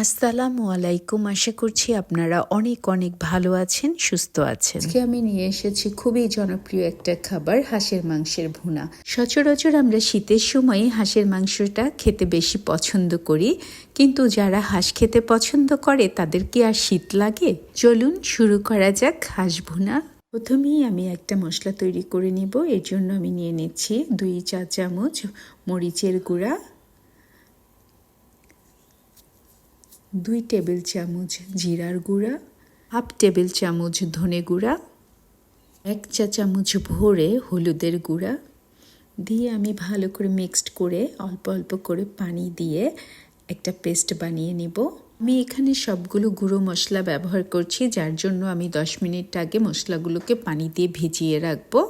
আসসালামু আলাইকুম। আশা করছি আপনারা অনেক অনেক ভালো আছেন, সুস্থ আছেন। আজকে আমি নিয়ে এসেছি খুবই জনপ্রিয় একটা খাবার, হাঁসের মাংসের ভুনা। সচরাচর আমরা শীতের সময় হাঁসের মাংসটা খেতে বেশি পছন্দ করি, কিন্তু যারা হাঁস খেতে পছন্দ করে তাদের কি আর শীত লাগে? চলুন শুরু করা যাক হাঁস ভুনা। প্রথমেই আমি একটা মশলা তৈরি করে নিব। এর জন্য আমি নিয়ে নিচ্ছি 2 চা চামচ মরিচের গুঁড়া, 2 টেবিল চামচ জিরার গুঁড়া, 1/2 টেবিল চামচ ধনে গুঁড়া, 1 চা চামচ ভরে হলুদের গুঁড়া দিয়ে আমি ভালো করে মিক্সড করে অল্প অল্প করে পানি দিয়ে একটা পেস্ট বানিয়ে নিব। আমি এখানে সবগুলো গুঁড়ো মশলা ব্যবহার করছি, যার জন্য আমি 10 মিনিট আগে মশলাগুলোকে পানি দিয়ে ভিজিয়ে রাখবো।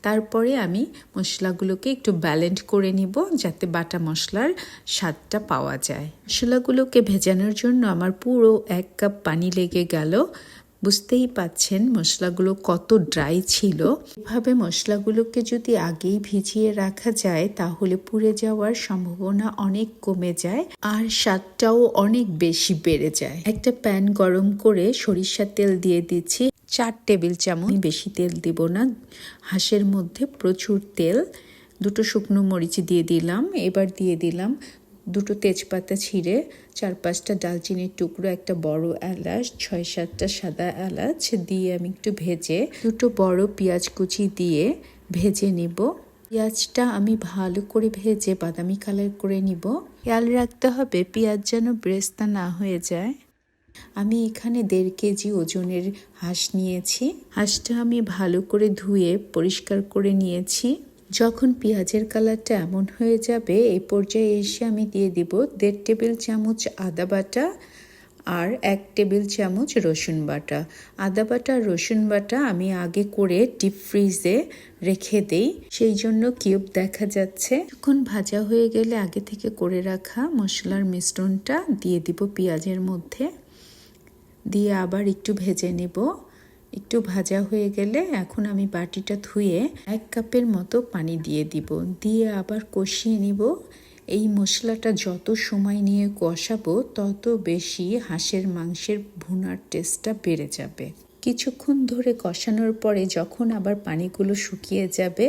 তারপরে আমি মশলাগুলোকে একটু ব্যালেন্ড করে নিব, যাতে বাটা মশলার স্বাদটা পাওয়া যায়। মশলাগুলোকে ভেজানোর জন্য আমার পুরো 1 কাপ পানি লেগে গেল। বুঝতেই পাচ্ছেন মশলাগুলো কত ড্রাই ছিল। এভাবে মশলাগুলোকে যদি আগেই ভিজিয়ে রাখা যায় তাহলে পুড়ে যাওয়ার সম্ভাবনা অনেক কমে যায় আর স্বাদটাও অনেক বেশি বেড়ে যায়। একটা প্যান গরম করে সরিষার তেল দিয়ে দিচ্ছি 4 টেবিল চামচ, বেশি তেল দিব না, হাঁসের মধ্যে প্রচুর তেল। 2 শুকনো মরিচ দিয়ে দিলাম, এবার দিয়ে দিলাম 2 তেজপাতা ছিঁড়ে, 4-5টা ডালচিনির টুকরো, একটা বড় এলাচ, 6-7টা সাদা এলাচ দিয়ে আমি একটু ভেজে 2 বড় পেঁয়াজ কুচি দিয়ে ভেজে নিব। পেঁয়াজটা আমি ভালো করে ভেজে বাদামি কালার করে নিব। খেয়াল রাখতে হবে পেঁয়াজ যেন ব্রেস্তা না হয়ে যায়। আমি এখানে 1.5 কেজি ওজনের হাঁস নিয়েছি। হাঁসটা আমি ভালো করে ধুয়ে পরিষ্কার করে নিয়েছি। যখন পেঁয়াজের কালারটা এমন হয়ে যাবে, এই পর্যায়ে এসে আমি দিয়ে দিব 1.5 টেবিল চামচ আদা বাটা আর 1 টেবিল চামচ রসুন বাটা। আদা বাটা রসুন বাটা আমি আগে করে ডিপ ফ্রিজে রেখে দেই, সেই জন্য কিউব দেখা যাচ্ছে। যখন ভাজা হয়ে গেলে আগে থেকে করে রাখা মশলার মিশ্রণটা দিয়ে দিব পেঁয়াজের মধ্যে, দিয়ে আবার একটু ভেজে নেব। একটু ভাজা হয়ে গেলে এখন আমি বাটিটা ধুয়ে 1 কাপের মতো পানি দিয়ে দিব, দিয়ে আবার কষিয়ে নিব। এই মশলাটা যত সময় নিয়ে কষাবো তত বেশি হাঁসের মাংসের ভুনার টেস্টটা বেড়ে যাবে। কিছুক্ষণ ধরে কষানোর পরে যখন আবার পানিগুলো শুকিয়ে যাবে,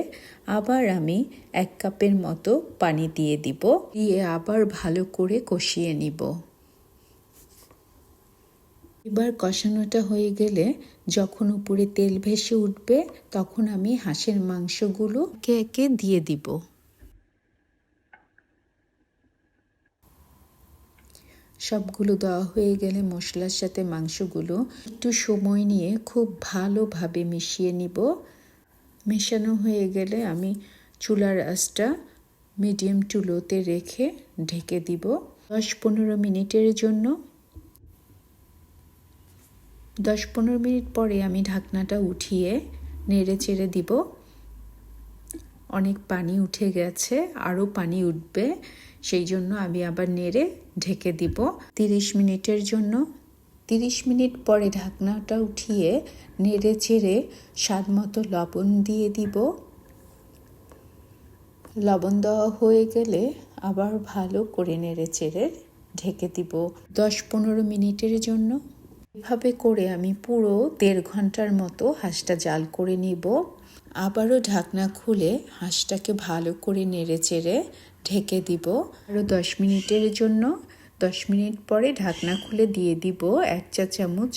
আবার আমি 1 কাপের মতো পানি দিয়ে দিব, দিয়ে আবার ভালো করে কষিয়ে নিব। এবার কষানোটা হয়ে গেলে যখন উপরে তেল ভেসে উঠবে তখন আমি হাঁসের মাংসগুলো একে একে দিয়ে দিব। সবগুলো দেওয়া হয়ে গেলে মশলার সাথে মাংসগুলো একটু সময় নিয়ে খুব ভালোভাবে মিশিয়ে নিব। মেশানো হয়ে গেলে আমি চুলার আঁচটা মিডিয়াম টু লোতে রেখে ঢেকে দিব 10-15 মিনিটের জন্য। 10-15 মিনিট পরে আমি ঢাকনাটা উঠিয়ে নেড়ে চেড়ে দিব। অনেক পানি উঠে গেছে, আরও পানি উঠবে, সেই জন্য আমি আবার নেড়ে ঢেকে দিব 30 মিনিটের জন্য। 30 মিনিট পরে ঢাকনাটা উঠিয়ে নেড়ে চেড়ে স্বাদ মতো লবণ দিয়ে দিব। লবণ দেওয়া হয়ে গেলে আবার ভালো করে নেড়ে চেড়ে ঢেকে দিব 10-15 মিনিটের জন্য। এভাবে করে আমি পুরো 1.5 ঘন্টার মতো হাঁসটা জাল করে নিব। আবারও ঢাকনা খুলে হাঁসটাকে ভালো করে নেড়ে চেড়ে ঢেকে দিব আরও 10 মিনিটের জন্য। 10 মিনিট পরে ঢাকনা খুলে দিয়ে দিব 1 চা চামচ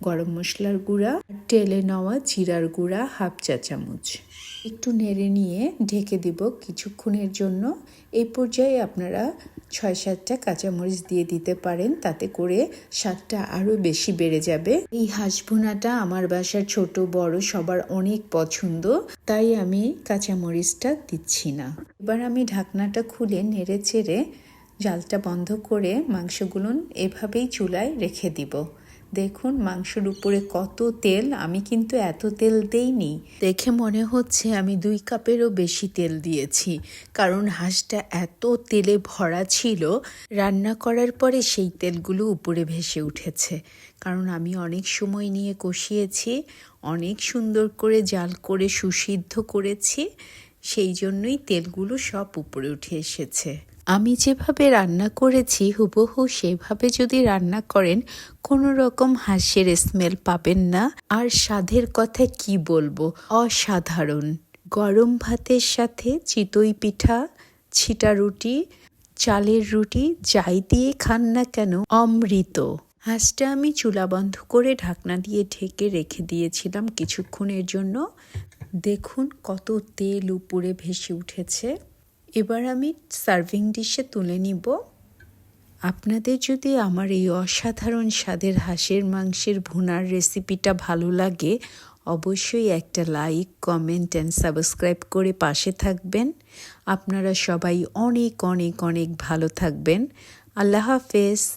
গরম মশলার গুঁড়া, টেলে নেওয়া জিরার গুঁড়া 1/2 চা চামচ। একটু নেড়ে নিয়ে ঢেকে দিব কিছুক্ষণের জন্য। এই পর্যায়ে আপনারা 6-7টা কাঁচামরিচ দিয়ে দিতে পারেন, তাতে করে স্বাদটা আরও বেশি বেড়ে যাবে। এই হাঁস ভুনাটা আমার বাসার ছোট বড় সবার অনেক পছন্দ, তাই আমি কাঁচামরিচটা দিচ্ছি না। এবার আমি ঢাকনাটা খুলে নেড়ে চেড়ে জালটা বন্ধ করে মাংসগুলো এভাবেই চুলায় রেখে দিব। দেখুন মাংসের উপরে কত তেল, আমি কিন্তু এত তেল দেইনি। দেখে মনে হচ্ছে আমি 2 কাপেরও বেশি তেল দিয়েছি, কারণ হাঁসটা এত তেলে ভরা ছিল। রান্না করার পরে সেই তেলগুলো উপরে ভেসে উঠেছে, কারণ আমি অনেক সময় নিয়ে কষিয়েছি, অনেক সুন্দর করে জাল করে সুসিদ্ধ করেছি, সেই জন্যই তেলগুলো সব উপরে উঠে এসেছে। আমি যেভাবে রান্না করেছি হুবহু সেভাবে যদি রান্না করেন কোনো রকম হাঁসের স্মেল পাবেন না। আর স্বাদের কথা কি বলবো, অসাধারণ। গরম ভাতের সাথে চিতই পিঠা, ছিটা রুটি, চালের রুটি যাই দিয়ে খান না কেন অমৃত। হাঁসটা আমি চুলা বন্ধ করে ঢাকনা দিয়ে ঢেকে রেখে দিয়েছিলাম কিছুক্ষণের জন্য। দেখুন কত তেল উপরে ভেসে উঠেছে। এবার আমি সার্ভিং ডিশে তুলে নিব। আপনাদের যদি আমার এই অসাধারণ স্বাদের হাঁসের মাংসের ভুনার রেসিপিটা ভালো লাগে অবশ্যই একটা লাইক, কমেন্ট অ্যান্ড সাবস্ক্রাইব করে পাশে থাকবেন। আপনারা সবাই অনেক অনেক অনেক ভালো থাকবেন। আল্লাহ হাফেজ।